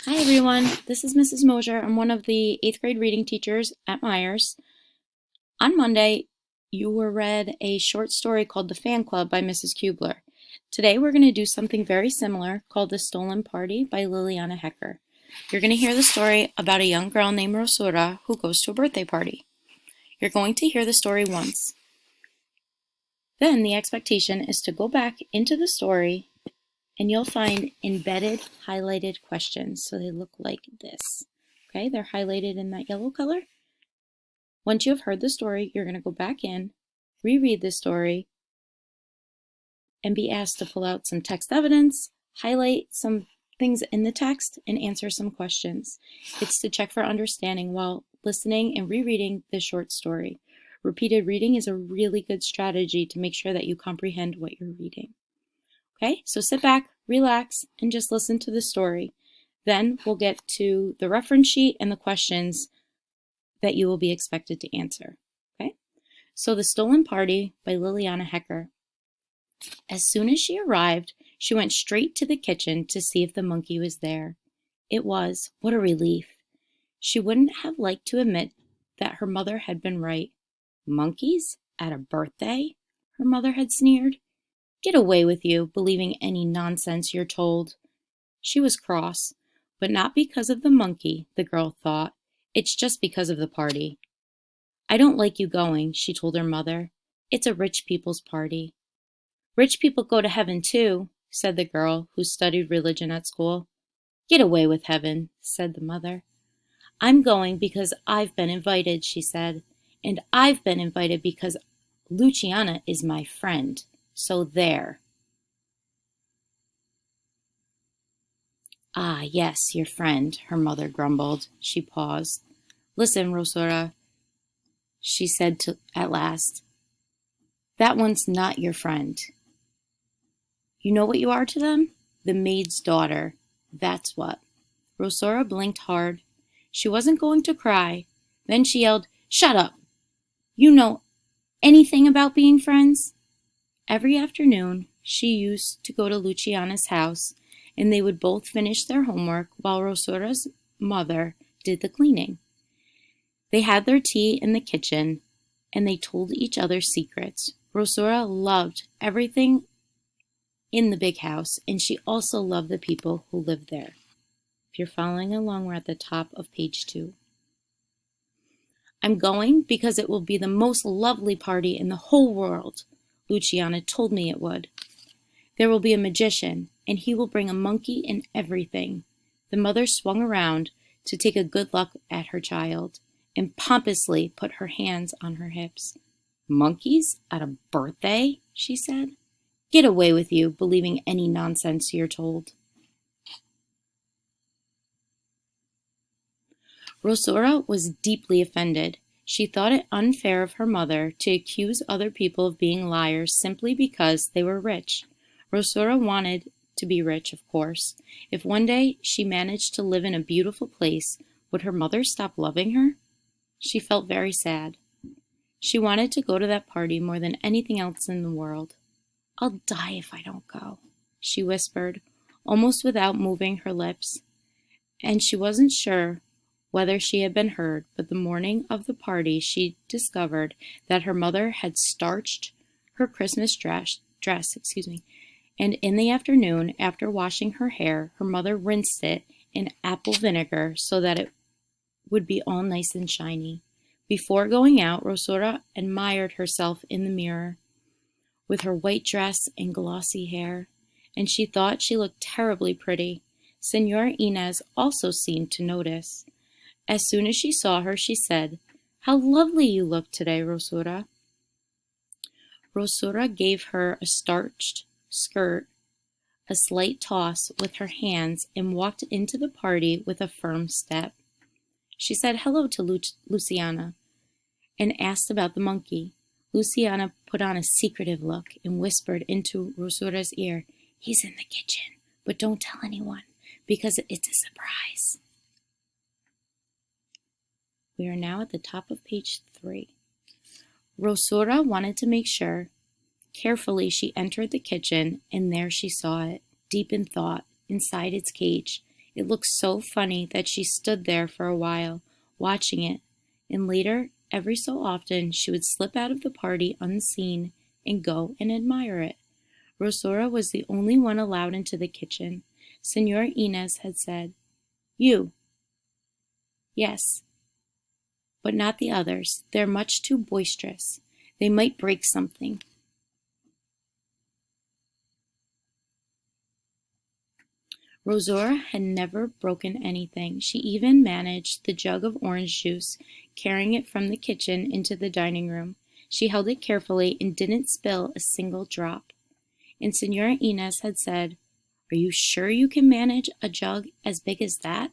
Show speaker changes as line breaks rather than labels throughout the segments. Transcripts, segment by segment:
Hi everyone, this is Mrs. Mosier. I'm one of the 8th grade reading teachers at Myers. On Monday, you were read a short story called The Fan Club by Mrs. Kubler. Today we're going to do something very similar called The Stolen Party by Liliana Hecker. You're going to hear the story about a young girl named Rosura who goes to a birthday party. You're going to hear the story once. Then the expectation is to go back into the story and you'll find embedded highlighted questions. So they look like this. Okay, they're highlighted in that yellow color. Once you have heard the story, you're going to go back in, reread the story, and be asked to pull out some text evidence, highlight some things in the text, and answer some questions. It's to check for understanding while listening and rereading the short story. Repeated reading is a really good strategy to make sure that you comprehend what you're reading. Okay, so sit back, relax, and just listen to the story. Then we'll get to the reference sheet and the questions that you will be expected to answer. Okay, so The Stolen Party by Liliana Hecker. As soon as she arrived, she went straight to the kitchen to see if the monkey was there. It was. What a relief. She wouldn't have liked to admit that her mother had been right. Monkeys at a birthday? Her mother had sneered. Get away with you, believing any nonsense you're told. She was cross, but not because of the monkey, the girl thought. It's just because of the party. I don't like you going, she told her mother. It's a rich people's party. Rich people go to heaven too, said the girl who studied religion at school. Get away with heaven, said the mother. I'm going because I've been invited, she said, and I've been invited because Luciana is my friend. So there. Ah, yes, your friend, her mother grumbled. She paused. Listen, Rosura, she said at last. That one's not your friend. You know what you are to them? The maid's daughter. That's what. Rosura blinked hard. She wasn't going to cry. Then she yelled, Shut up! You know anything about being friends? Every afternoon, she used to go to Luciana's house, and they would both finish their homework while Rosura's mother did the cleaning. They had their tea in the kitchen, and they told each other secrets. Rosura loved everything in the big house, and she also loved the people who lived there. If you're following along, we're at the top of page 2. I'm going because it will be the most lovely party in the whole world. Luciana told me it would. There will be a magician, and he will bring a monkey and everything. The mother swung around to take a good look at her child and pompously put her hands on her hips. Monkeys at a birthday? She said. Get away with you, believing any nonsense you're told. Rosura was deeply offended. She thought it unfair of her mother to accuse other people of being liars simply because they were rich. Rosura wanted to be rich, of course. If one day she managed to live in a beautiful place, would her mother stop loving her? She felt very sad. She wanted to go to that party more than anything else in the world. I'll die if I don't go, she whispered, almost without moving her lips. And she wasn't sure whether she had been heard, but the morning of the party she discovered that her mother had starched her Christmas dress, and in the afternoon, after washing her hair, her mother rinsed it in apple vinegar so that it would be all nice and shiny. Before going out, Rosura admired herself in the mirror with her white dress and glossy hair, and she thought she looked terribly pretty. Senora Inez also seemed to notice. As soon as she saw her, she said, How lovely you look today, Rosura. Rosura gave her a starched skirt a slight toss with her hands and walked into the party with a firm step. She said hello to Luciana and asked about the monkey. Luciana put on a secretive look and whispered into Rosura's ear, He's in the kitchen, but don't tell anyone because it's a surprise. We are now at the top of page 3. Rosura wanted to make sure. Carefully, she entered the kitchen, and there she saw it, deep in thought, inside its cage. It looked so funny that she stood there for a while, watching it, and later, every so often, she would slip out of the party unseen and go and admire it. Rosaura was the only one allowed into the kitchen. Señora Inez had said, "You." "Yes, but not the others. They're much too boisterous. They might break something." Rosaura had never broken anything. She even managed the jug of orange juice, carrying it from the kitchen into the dining room. She held it carefully and didn't spill a single drop. And Señora Inez had said, "Are you sure you can manage a jug as big as that?"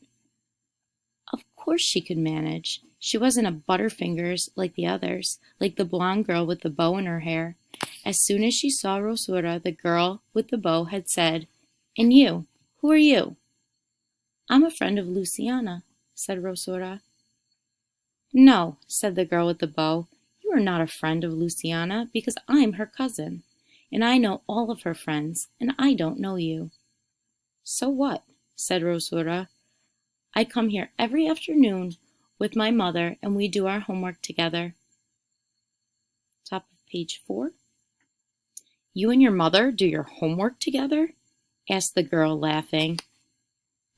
Of course she could manage. She wasn't a Butterfingers like the others, like the blonde girl with the bow in her hair. As soon as she saw Rosaura, the girl with the bow had said, "And you? Who are you?" "I'm a friend of Luciana," said Rosaura. "No," said the girl with the bow. "You are not a friend of Luciana, because I'm her cousin, and I know all of her friends, and I don't know you." "So what?" said Rosaura. "I come here every afternoon with my mother, and we do our homework together." Top of page 4. "You and your mother do your homework together?" asked the girl, laughing.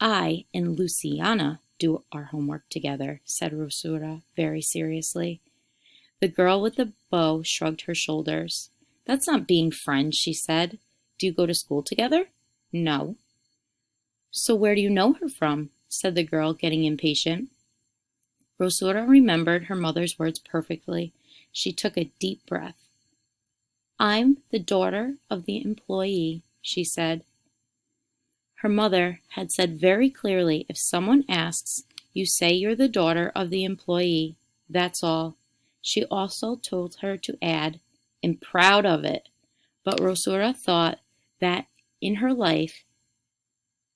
"I and Luciana do our homework together," said Rosaura very seriously. The girl with the bow shrugged her shoulders. "That's not being friends," she said. "Do you go to school together?" "No." "So where do you know her from?" said the girl, getting impatient. Rosaura remembered her mother's words perfectly. She took a deep breath. "I'm the daughter of the employee," she said. Her mother had said very clearly, if someone asks, you say you're the daughter of the employee. That's all. She also told her to add, "and proud of it." But Rosaura thought that in her life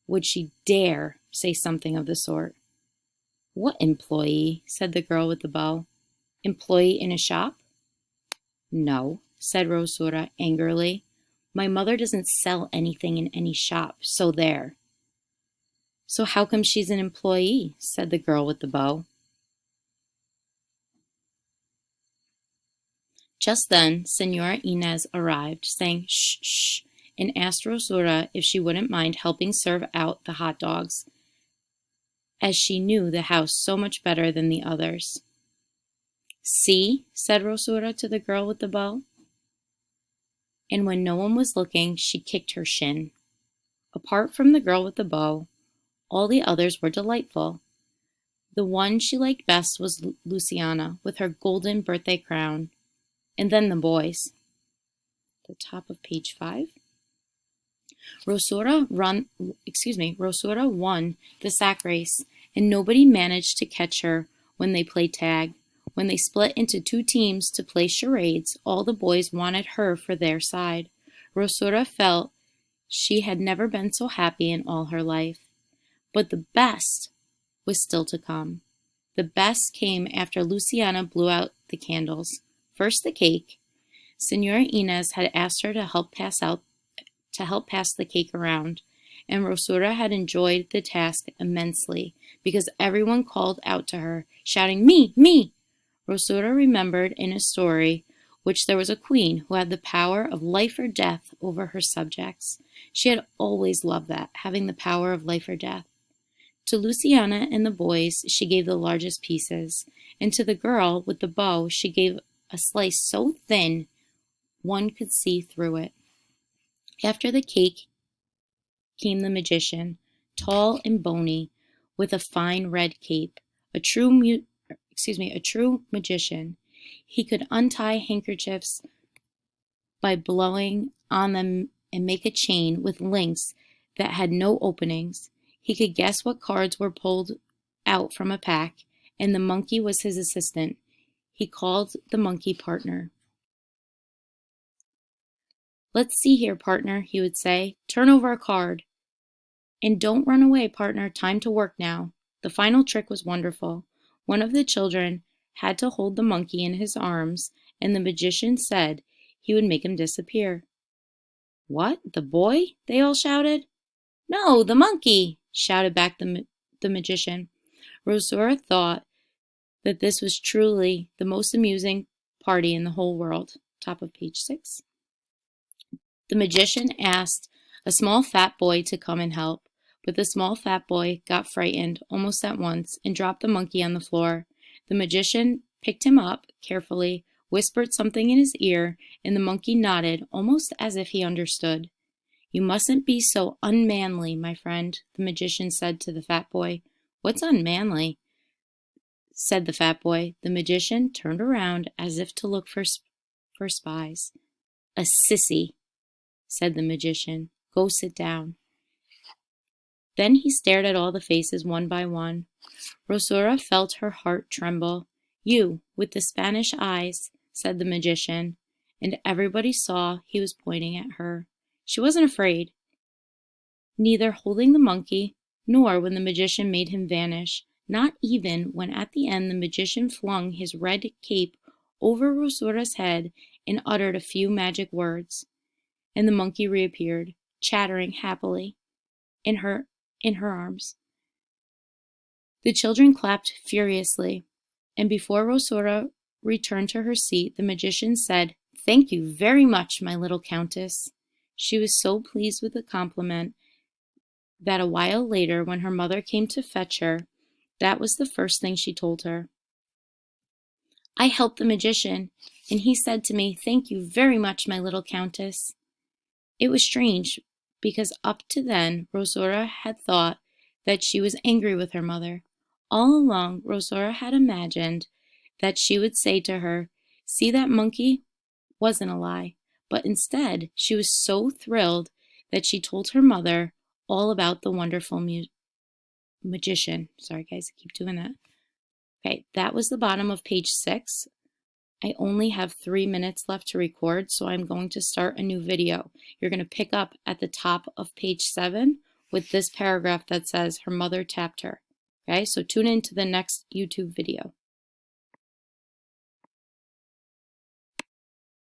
would she dare say something of the sort. "What employee?" said the girl with the bow. "Employee in a shop?" "No," said Rosaura angrily. "My mother doesn't sell anything in any shop, so there." "So how come she's an employee?" said the girl with the bow. Just then, Señora Inez arrived, saying "shh, shh," and asked Rosaura if she wouldn't mind helping serve out the hot dogs, as she knew the house so much better than the others. "See," said Rosaura to the girl with the bow. And when no one was looking, she kicked her shin. Apart from the girl with the bow, all the others were delightful. The one she liked best was Luciana, with her golden birthday crown. And then the boys. The top of page 5. Rosaura won the sack race, and nobody managed to catch her when they played tag. When they split into 2 teams to play charades, all the boys wanted her for their side. Rosaura felt she had never been so happy in all her life. But the best was still to come. The best came after Luciana blew out the candles. First the cake. Señora Inez had asked her to help pass the cake around, and Rosaura had enjoyed the task immensely because everyone called out to her, shouting, "Me, me!" Rosaura remembered in a story which there was a queen who had the power of life or death over her subjects. She had always loved that, having the power of life or death. To Luciana and the boys, she gave the largest pieces, and to the girl with the bow, she gave a slice so thin one could see through it. After the cake came the magician, tall and bony, with a fine red cape, a true magician. He could untie handkerchiefs by blowing on them and make a chain with links that had no openings. He could guess what cards were pulled out from a pack, and the monkey was his assistant. He called the monkey partner. "Let's see here, partner," he would say. "Turn over a card." "And don't run away, partner. Time to work now." The final trick was wonderful. One of the children had to hold the monkey in his arms, and the magician said he would make him disappear. "What, the boy?" they all shouted. "No, the monkey," shouted back the magician. Rosora thought that this was truly the most amusing party in the whole world. Top of page 6. The magician asked a small fat boy to come and help, but the small fat boy got frightened almost at once and dropped the monkey on the floor. The magician picked him up carefully, whispered something in his ear, and the monkey nodded almost as if he understood. "You mustn't be so unmanly, my friend," the magician said to the fat boy. "What's unmanly?" said the fat boy. The magician turned around as if to look for spies. "A sissy," said the magician. "Go sit down." Then he stared at all the faces one by one. Rosora felt her heart tremble. "You, with the Spanish eyes," said the magician, and everybody saw he was pointing at her. She wasn't afraid, neither holding the monkey, nor when the magician made him vanish, not even when at the end the magician flung his red cape over Rosora's head and uttered a few magic words, and the monkey reappeared, chattering happily, in her arms. The children clapped furiously, and before Rosora returned to her seat, the magician said, "Thank you very much, my little countess." She was so pleased with the compliment that a while later, when her mother came to fetch her, that was the first thing she told her. "I helped the magician, and he said to me, 'Thank you very much, my little countess.'" It was strange, because up to then Rosora had thought that she was angry with her mother. All along, Rosora had imagined that she would say to her, "See that monkey?" wasn't a lie, but instead she was so thrilled that she told her mother all about the wonderful magician. Sorry guys, I keep doing that. Okay, that was the bottom of page 6. I only have 3 minutes left to record, so I'm going to start a new video. You're going to pick up at the top of page 7 with this paragraph that says her mother tapped her. Okay, so tune in to the next YouTube video.